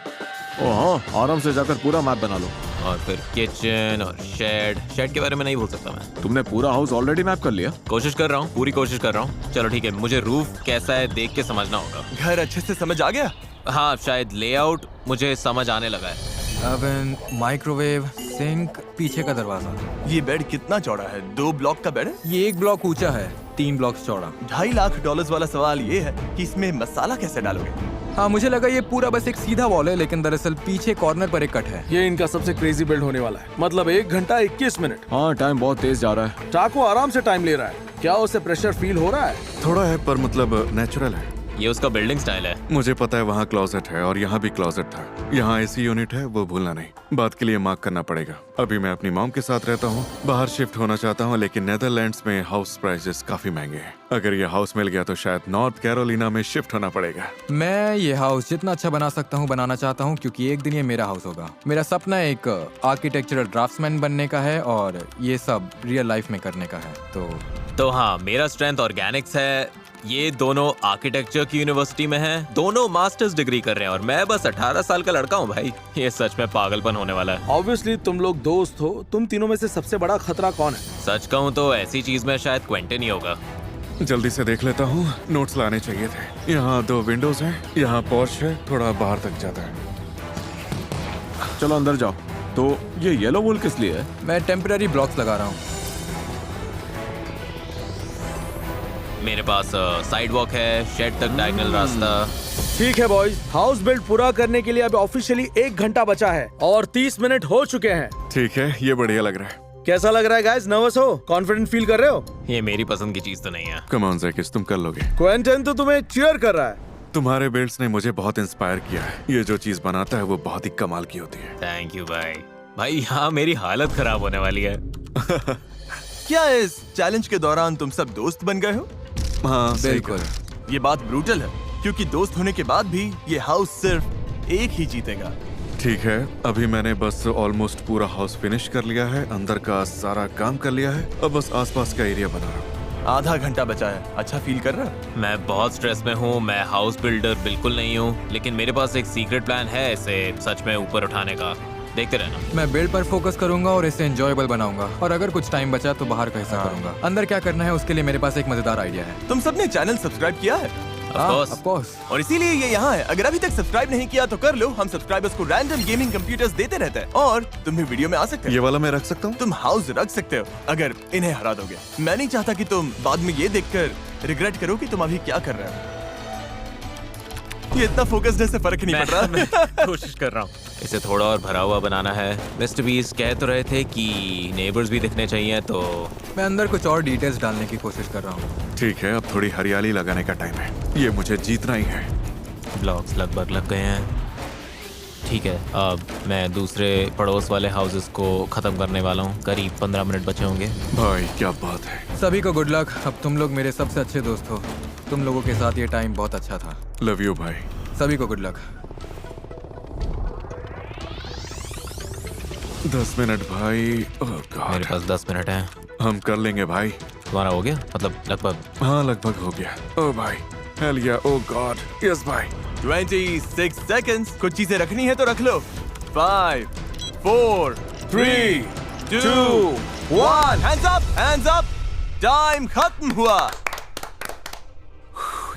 हाँ, आराम से जाकर पूरा मैप बना लो। और फिर किचन और शेड के बारे में नहीं बोल सकता मैं। तुमने पूरा हाउस ऑलरेडी मैप कर लिया? कोशिश कर रहा हूँ, पूरी कोशिश कर रहा हूँ। चलो ठीक है, मुझे रूफ कैसा है देख के समझना होगा। घर अच्छे से समझ आ गया? हाँ, शायद लेआउट मुझे समझ आने लगा है। ओवन, माइक्रोवेव, सिंक, पीछे का दरवाजा। ये बेड कितना चौड़ा है? 2 ब्लॉक का बेड है। ये 1 ब्लॉक ऊंचा है, 3 ब्लॉक चौड़ा। $2.5 लाख वाला सवाल ये है कि इसमें मसाला कैसे डालोगे? हाँ, मुझे लगा ये पूरा बस एक सीधा वॉल है, लेकिन दरअसल पीछे कॉर्नर पर एक कट है। ये इनका सबसे क्रेजी बिल्ड होने वाला है। मतलब 1 घंटा 21 मिनट। हाँ, टाइम बहुत तेज जा रहा है। टाको आराम से टाइम ले रहा है। क्या उसे प्रेशर फील हो रहा है? थोड़ा है पर मतलब नेचुरल है। ये उसका बिल्डिंग स्टाइल है। मुझे पता है वहाँ क्लोजेट है और यहाँ भी क्लोजेट था। यहाँ एसी यूनिट है, वो भूलना नहीं। बात के लिए मार्क करना पड़ेगा। अभी मैं अपनी मॉम के साथ रहता हूँ, बाहर शिफ्ट होना चाहता हूँ, लेकिन नेदरलैंड्स में हाउस प्राइसेस काफी महंगे हैं। अगर ये हाउस मिल गया तो शायद नॉर्थ कैरोलिना में शिफ्ट होना पड़ेगा। मैं ये हाउस जितना अच्छा बना सकता हूँ बनाना चाहता हूँ, क्योंकि एक दिन ये मेरा हाउस होगा। मेरा सपना एक आर्किटेक्चरल ड्राफ्ट्समैन बनने का है और ये सब रियल लाइफ में करने का है। तो हाँ, मेरा स्ट्रेंथ ऑर्गेनिक्स है। ये दोनों आर्किटेक्चर की यूनिवर्सिटी में हैं, दोनों मास्टर्स डिग्री कर रहे हैं और मैं बस 18 साल का लड़का हूँ भाई। ये सच में पागलपन होने वाला है। ऑब्वियसली तुम लोग दोस्त हो, तुम तीनों में से सबसे बड़ा खतरा कौन है? सच कहूँ तो ऐसी चीज में शायद क्वेंटिन ही होगा। जल्दी से देख लेता हूँ, नोट्स लाने चाहिए थे। यहाँ 2 विंडोज हैं, यहाँ पॉश है, थोड़ा बाहर तक जाता है। चलो अंदर जाओ। तो ये येलो वॉल किस लिए है? मैं टेम्पररी ब्लॉक्स लगा रहा हूँ। मेरे पास साइड वॉक है, शेड तक डायगोनल रास्ता। ठीक है बॉयज, हाउस बिल्ड पूरा करने के लिए अब ऑफिशियली 1 घंटा बचा है और 30 मिनट हो चुके हैं। ठीक है, ये बढ़िया लग रहा है। कैसा लग रहा है गाइस? नर्वस हो? कॉन्फिडेंट फील कर रहे हो? ये मेरी पसंद की चीज तो नहीं है। कम ऑन ज़ैकिस, तुम कर लोगे। क्वेंटिन तो तुम्हें चीयर कर रहा है। तुम्हारे बिल्ड्स ने मुझे बहुत इंस्पायर किया है। ये जो चीज बनाता है वो बहुत ही कमाल की होती है। थैंक यू भाई। भाई यहाँ मेरी हालत खराब होने वाली है। क्या इस चैलेंज के दौरान तुम सब दोस्त बन गए हो? हाँ बिल्कुल। ये बात ब्रूटल है, क्योंकि दोस्त होने के बाद भी ये हाउस सिर्फ एक ही जीतेगा। ठीक है, अभी मैंने बस ऑलमोस्ट पूरा हाउस फिनिश कर लिया है, अंदर का सारा काम कर लिया है, अब बस आसपास का एरिया बना रहा हूँ। आधा घंटा बचा है। अच्छा फील कर रहा है? मैं बहुत स्ट्रेस में हूँ। मैं हाउस बिल्डर बिल्कुल नहीं हूँ, लेकिन मेरे पास एक सीक्रेट प्लान है इसे सच में ऊपर उठाने का। देखते रहना। मैं बिल्ड पर फोकस करूंगा और इसे एंजॉयबल बनाऊंगा, और अगर कुछ टाइम बचा तो बाहर का हिस्सा करूंगा। अंदर क्या करना है उसके लिए मेरे पास एक मजेदार आइडिया है। तुम सबने चैनल सब्सक्राइब किया है? Of course. और इसीलिए ये यहाँ है। अगर अभी तक सब्सक्राइब नहीं किया तो कर लो। हम सब्सक्राइबर्स को रैंडम गेमिंग कंप्यूटर्स देते रहते हैं और तुम भी वीडियो में आ सकते हो। ये वाला मैं रख सकता हूँ? तुम हाउस रख सकते हो अगर इन्हें हरा दोगे। मैं नहीं चाहता कि तुम बाद में ये देखकर रिग्रेट करो कि तुम अभी क्या कर रहे हो। ये इतना फोकस्ड है, से फर्क नहीं पड़ रहा। मैं कोशिश कर रहा हूँ। इसे थोड़ा और भरा हुआ बनाना है। मिस्टर बीस्ट कह तो रहे थे कि नेबर्स भी दिखने चाहिए, तो मैं अंदर कुछ और डिटेल्स डालने की कोशिश कर रहा हूँ। ठीक है, अब थोड़ी हरियाली लगाने का टाइम है। ये मुझे जीतना ही है। ब्लॉक्स लगभग लग गए हैं। ठीक है, अब मैं दूसरे पड़ोस वाले हाउसेस को खत्म करने वाला हूँ। करीब 15 मिनट बचे होंगे। भाई क्या बात है। सभी को गुड लक। अब तुम लोग मेरे सबसे अच्छे दोस्त हो। तुम लोगों के साथ ये टाइम बहुत अच्छा था। लव यू भाई। सभी को गुड लक। 10 मिनट भाई। ओह गॉड। मेरे पास 10 मिनट हैं। हम कर लेंगे भाई। तुम्हारा हो गया? मतलब लगभग? हाँ लगभग हो गया। ओह भाई, हेल या, ओह गॉड, यस भाई। 26 सेकंड्स। कुछ चीजें रखनी है तो रख लो। 5 4 3 2 1। Hands up, hands up. Time खत्म हुआ।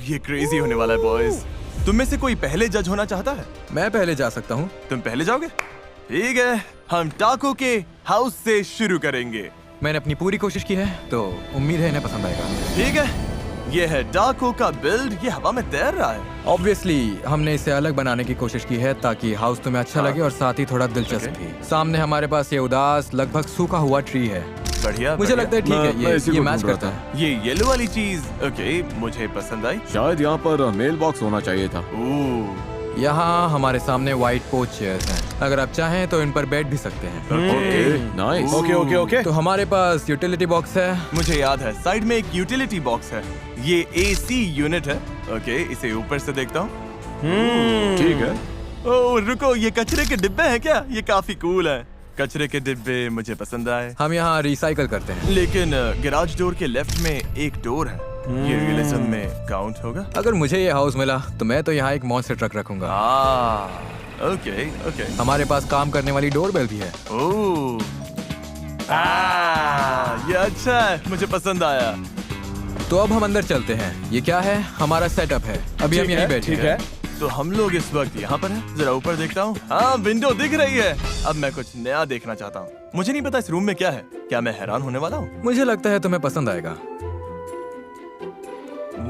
ये क्रेजी होने वाला है बॉयज। तुम में से कोई पहले जज होना चाहता है? मैं पहले जा सकता हूँ। तुम पहले जाओगे? ठीक है, हम टाको के हाउस से शुरू करेंगे। मैंने अपनी पूरी कोशिश की है, तो उम्मीद है इन्हें पसंद आएगा। ठीक है, ये है टाको का बिल्ड। ये हवा में तैर रहा है। ऑब्वियसली हमने इसे अलग बनाने की कोशिश की है ताकि हाउस तुम्हें अच्छा लगे और साथ ही थोड़ा दिलचस्प भी। सामने हमारे पास ये उदास लगभग सूखा हुआ ट्री है। बढ़िया, मुझे बढ़िया। लगता है ठीक है, मैं इसी ये को मैच ढूंढ रहा करता है। ये येलो वाली चीज ओके, मुझे पसंद आई। शायद यहाँ पर मेल बॉक्स होना चाहिए था। ओह, यहाँ हमारे सामने व्हाइट पोच चेयर्स हैं। अगर आप चाहें तो इन पर बैठ भी सकते हैं। Okay, nice. Okay okay okay. तो हमारे पास यूटिलिटी बॉक्स है। मुझे याद है साइड में एक यूटिलिटी बॉक्स है। ये एसी यूनिट है। ओके, इसे ऊपर से देखता हूँ। ठीक है। ओह रुको, ये कचरे के डिब्बे हैं क्या? ये काफी कूल है। कचरे के डिब्बे मुझे पसंद आए। हम यहाँ रिसाइकल करते हैं। लेकिन गैराज डोर के लेफ्ट में एक डोर है। ये रियलिज्म में काउंट होगा? अगर मुझे ये हाउस मिला तो मैं तो यहाँ एक मॉन्स्टर ट्रक रखूंगा। Okay okay. हमारे पास काम करने वाली डोरबेल भी है। ओह, ये अच्छा है, मुझे पसंद आया। तो अब हम अंदर चलते हैं। ये क्या है? हमारा सेटअप है। अभी हम यहीं बैठे ठीक हैं। है। तो हम लोग इस वक्त यहाँ पर हैं। जरा ऊपर देखता हूँ। हाँ, विंडो दिख रही है। अब मैं कुछ नया देखना चाहता हूँ। मुझे नहीं पता इस रूम में क्या है। क्या मैं हैरान होने वाला हूँ? मुझे लगता है तुम्हें पसंद आएगा।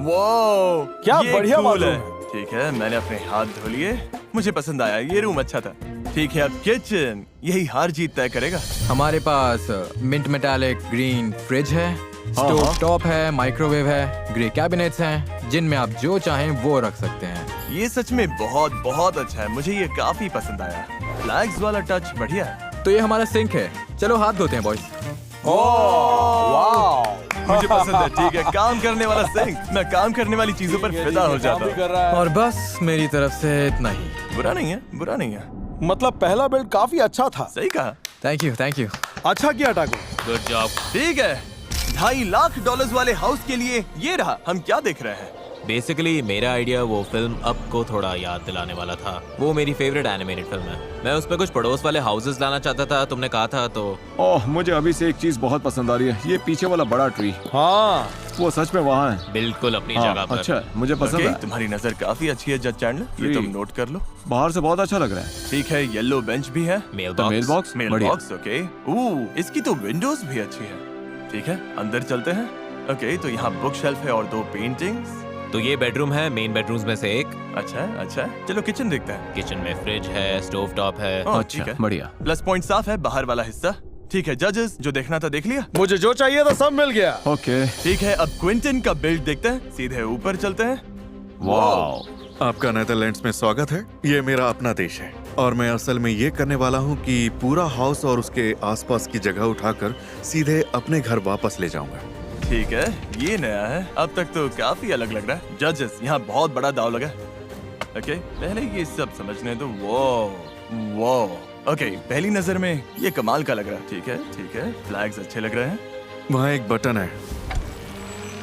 वाओ, क्या ये बढ़िया cool मालूम है। है। ठीक है, मैंने अपने हाथ धो लिए। मुझे पसंद आया, ये रूम अच्छा था। ठीक है, अब किचन। यही हार जीत तय करेगा। हमारे पास मिंट मेटालिक ग्रीन फ्रिज है। स्टोव टॉप है, माइक्रोवेव है, ग्रे कैबिनेट्स हैं जिनमें आप जो चाहें वो रख सकते हैं। ये सच में बहुत बहुत अच्छा है, मुझे ये काफी पसंद आया। फ्लैग्स वाला टच बढ़िया है। तो ये हमारा सिंक है, चलो हाथ धोते हैं बॉयज। मुझे पसंद है। ठीक है, काम करने वाला सिंक। मैं काम करने वाली चीजों पर फिदा हो जाता हूँ। और बस मेरी तरफ से इतना ही। बुरा नहीं है, बुरा नहीं है। मतलब पहला बिल्ड काफी अच्छा था। सही कहा। Thank you, thank you. अच्छा किया टाको। Good job. ठीक है, $2.5 लाख वाले हाउस के लिए ये रहा। हम क्या देख रहे हैं? बेसिकली मेरा आइडिया वो फिल्म अप को थोड़ा याद दिलाने वाला था। वो मेरी फेवरेट एनिमेटेड फिल्म है। मैं उसमें कुछ पड़ोस वाले हाउसेस लाना चाहता था, तुमने कहा था तो। ओह, मुझे अभी से एक चीज बहुत पसंद आ रही है, ये पीछे वाला बड़ा ट्री। हाँ, वो सच में वहाँ है। बिल्कुल अपनी हाँ, जगह पर। अच्छा है, मुझे पसंद ओके, है। तुम्हारी नजर काफी अच्छी है जज चैंडलर, ये जी। तुम नोट कर लो। बाहर से बहुत अच्छा लग रहा है। ठीक है, येलो बेंच भी है। मेल तो मेल बॉक्स मेल बढ़िया। Box, okay. इसकी तो विंडोज भी अच्छी है। ठीक है, अंदर चलते हैं। ओके, तो यहाँ बुक शेल्फ है और 2 पेंटिंग्स। तो ये बेडरूम है, मेन बेडरूम्स में से एक। अच्छा है, अच्छा है। चलो किचन देखते हैं। किचन में फ्रिज है, स्टोव टॉप है। ओह, अच्छा, ठीक है। बढ़िया। प्लस पॉइंट साफ है, बाहर वाला हिस्सा। ठीक है जजेस, जो देखना था देख लिया। मुझे जो चाहिए था सब मिल गया। ओके। ठीक है, अब क्विंटन का बिल्ड देखते हैं। सीधे ऊपर चलते हैं। वाह। आपका नेदरलैंड्स में स्वागत है। ये मेरा अपना देश है और मैं असल में ये करने वाला हूँ कि पूरा हाउस और उसके आसपास की जगह उठाकर सीधे अपने घर वापस ले जाऊंगा। ठीक है, ये नया है। अब तक तो काफी अलग लग रहा है। जजेस, यहाँ बहुत बड़ा दाव लगा है। ओके, पहले ये सब समझने दो। वो ओके, पहली नजर में ये कमाल का लग रहा है। ठीक है, ठीक है, फ्लैग्स अच्छे लग रहे हैं। वहाँ एक बटन है।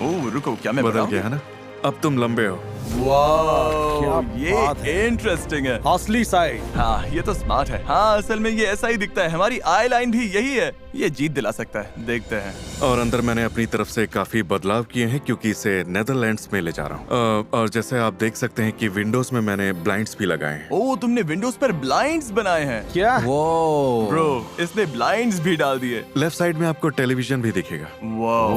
ओह रुको, क्या मैं बदल बताऊं? गया है ना? अब तुम लंबे हो। वाह, क्या ये बात है। इंटरेस्टिंग है। असली साइड। हाँ, ये तो स्मार्ट है। हाँ, असल में ये ऐसा ही दिखता है। हमारी आई लाइन भी यही है। ये जीत दिला सकता है, देखते हैं। और अंदर मैंने अपनी तरफ से काफी बदलाव किए हैं क्योंकि इसे नेदरलैंड्स में ले जा रहा हूँ। और जैसे आप देख सकते हैं कि विंडोज में मैंने ब्लाइंड्स भी लगाए हैं। ओह, तुमने विंडोज पर ब्लाइंड्स बनाए हैं। क्या? वो ब्रो, इसने ब्लाइंड्स भी डाल दिए। लेफ्ट साइड में आपको टेलीविजन भी दिखेगा। वाह,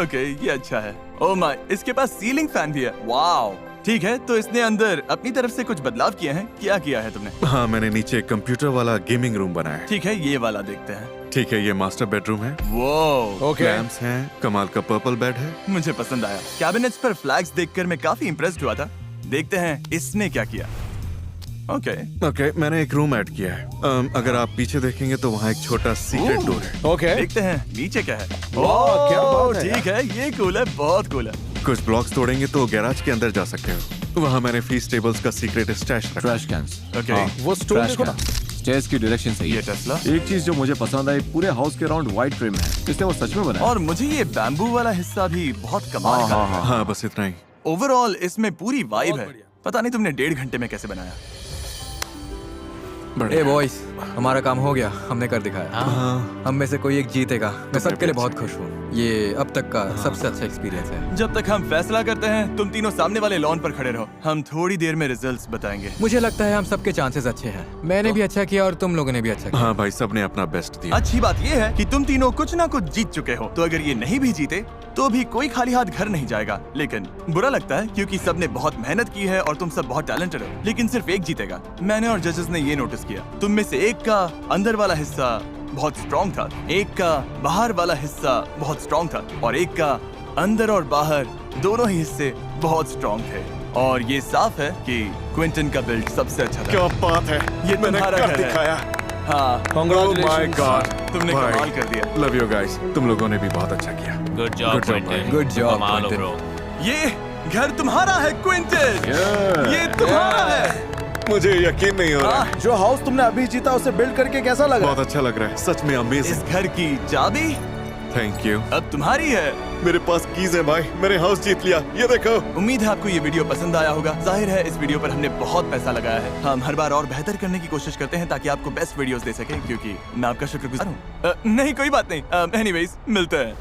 ओके, ये अच्छा है। ओह माय, इसके पास सीलिंग फैन भी है। वाह, ठीक है, तो इसने अंदर अपनी तरफ से कुछ बदलाव किए हैं। क्या किया है तुमने? हाँ, मैंने नीचे कंप्यूटर वाला गेमिंग रूम बनाया है। ठीक है, ये वाला देखते हैं। ठीक है, ये मास्टर बेडरूम है। वो ओके। लैम्प्स हैं, कमाल का पर्पल बेड है। मुझे पसंद आया। कैबिनेट्स पर फ्लैग्स देखकर मैं काफी इम्प्रेस्ड हुआ था। देखते हैं इसने क्या किया। ओके, मैंने एक रूम ऐड किया है। अगर आप पीछे देखेंगे तो वहाँ एक छोटा सीक्रेट डोर है। ओके। देखते हैं नीचे क्या है। वाह, क्या बात है ठीक है, ये कूल है, बहुत कूल है। कुछ ब्लॉक्स तोड़ेंगे तो गैराज के अंदर जा सकते हो। वहाँ मैंने फीस टेबल्स का सीक्रेट स्टैश रखा। Trash cans. ओके, वो स्टोर ट्रैश देखो ना। कैन। स्टेयर्स की डायरेक्शन सही ये है। टेस्ला। एक चीज जो मुझे पसंद आई, पूरे हाउस के अराउंड व्हाइट ट्रिम है, इसलिए वो सच में बना है। और मुझे ये बैम्बू वाला हिस्सा भी बहुत कमाल का लगा। हाँ, बस इतना ही। ओवरऑल इसमें पूरी वाइब बहुत है। बढ़िया। पता नहीं तुमने 1.5 घंटे में कैसे बनाया। ए बॉयज, हमारा काम हो गया, हमने कर दिखाया। हम में से कोई एक जीतेगा। मैं सबके लिए बहुत खुश हूँ। ये अब तक का सबसे अच्छा एक्सपीरियंस है। जब तक हम फैसला करते हैं, तुम तीनों सामने वाले लॉन पर खड़े रहो। हम थोड़ी देर में रिजल्ट्स बताएंगे। मुझे लगता है हम सबके चांसेस अच्छे हैं। मैंने भी अच्छा किया और तुम लोगों ने भी अच्छा किया। हाँ भाई, सबने अपना बेस्ट दिया। अच्छी बात ये है कि तुम तीनों कुछ ना कुछ जीत चुके हो। तो अगर ये नहीं भी जीते तो भी कोई खाली हाथ घर नहीं जाएगा। लेकिन बुरा लगता है क्योंकि सबने बहुत मेहनत की है और तुम सब बहुत टैलेंटेड हो। लेकिन सिर्फ एक जीतेगा। मैंने और जजेस ने ये नोटिस किया। तुम में से एक का अंदर वाला हिस्सा बहुत स्ट्रॉन्ग था, एक का बाहर वाला हिस्सा बहुत स्ट्रॉन्ग था और एक का अंदर और बाहर दोनों ही हिस्से बहुत स्ट्रॉन्ग थे। और ये साफ है कि क्विंटन का बिल्ड सबसे अच्छा था। क्या बात है, ये तुम्हारा घर है। दिखाया। हाँ, Congratulations. Oh my God. तुमने भाई, कमाल कर दिया। लव यू गाइस, तुम लोगों ने भी बहुत अच्छा किया। Good job Good job, Quinton. भाई। Good job, कमाल हो क्विंटन। ब्रो। ये घर तुम्हारा है क्विंटन। ये तुम्हारा है। मुझे यकीन नहीं हो रहा। हाँ, जो हाउस तुमने अभी जीता उसे बिल्ड करके कैसा लगा? बहुत अच्छा लग रहा है, सच में इस अमेजिंग। घर की चाबी थैंक यू। अब तुम्हारी है। मेरे पास कीज है भाई, मैंने हाउस जीत लिया, ये देखो। उम्मीद है आपको ये वीडियो पसंद आया होगा। जाहिर है इस वीडियो पर हमने बहुत पैसा लगाया है। हम हर बार और बेहतर करने की कोशिश करते हैं ताकि आपको बेस्ट वीडियोस दे सकें, क्योंकि मैं आपका शुक्रगुजार हूँ। नहीं, कोई बात नहीं। एनीवेज, मिलते हैं।